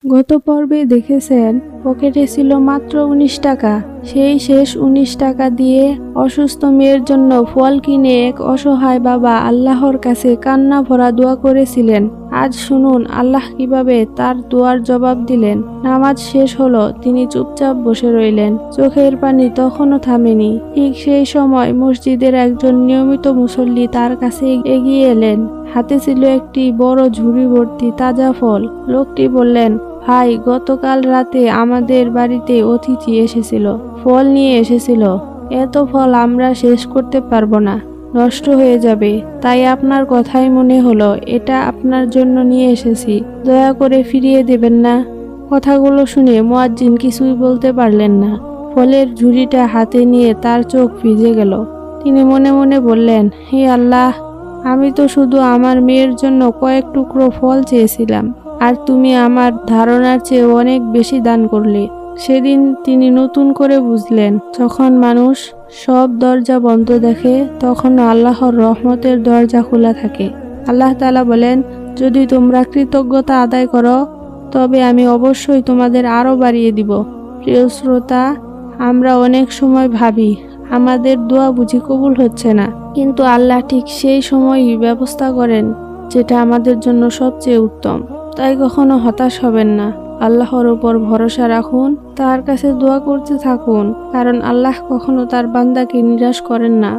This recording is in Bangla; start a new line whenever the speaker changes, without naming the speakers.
গত পর্বে দেখেছেন পকেটে ছিল মাত্র ১৯ টাকা। সেই শেষ ১৯ টাকা দিয়ে অসুস্থ মেয়ের জন্য ফল কিনে এক অসহায় বাবা আল্লাহর কাছে কান্না ভরা দোয়া করেছিলেন। আজ শুনুন আল্লাহ কিভাবে তার দোয়ার জবাব দিলেন। নামাজ শেষ হলো, তিনি চুপচাপ বসে রইলেন। চোখের পানি তখনও থামেনি। ঠিক সেই সময় মসজিদের একজন নিয়মিত মুসল্লি তার কাছে এগিয়ে এলেন। হাতে ছিল একটি বড় ঝুড়ি ভর্তি তাজা ফল। লোকটি বললেন, ভাই, গতকাল রাতে আমাদের বাড়িতে অতিথি এসেছিল, ফল নিয়ে এসেছিল। এত ফল আমরা শেষ করতে পারবো না, নষ্ট হয়ে যাবে। তাই আপনার কথাই মনে হলো এটা আপনার জন্য নিয়ে এসেছি, দয়া করে ফিরিয়ে দেবেন না। কথাগুলো শুনে মুয়াজ্জিন কিছুই বলতে পারলেন না। ফলের ঝুড়িটা হাতে নিয়ে তার চোখ ভিজে গেল। তিনি মনে মনে বললেন, হে আল্লাহ, আমি তো শুধু আমার মেয়ের জন্য কয়েক টুকরো ফল চেয়েছিলাম, আর তুমি আমার ধারণার চেয়ে অনেক বেশি দান করলে। সেদিন তিনি নতুন করে বুঝলেন, যখন মানুষ সব দরজা বন্ধ দেখে তখন আল্লাহর রহমতের দরজা খোলা থাকে। আল্লাহ তাআলা বলেন, যদি তোমরা কৃতজ্ঞতা আদায় করো তবে আমি অবশ্যই তোমাদের আরও বাড়িয়ে দিব। প্রিয় শ্রোতা, আমরা অনেক সময় ভাবি আমাদের দোয়া বুঝি কবুল হচ্ছে না, কিন্তু আল্লাহ ঠিক সেই সময়ই ব্যবস্থা করেন যেটা আমাদের জন্য সবচেয়ে উত্তম। তাই কখনো হতাশ হবেন না, আল্লাহর উপর ভরসা রাখুন, তার কাছে দোয়া করতে থাকুন, কারণ আল্লাহ কখনো তার বান্দাকে নিরাশ করেন না।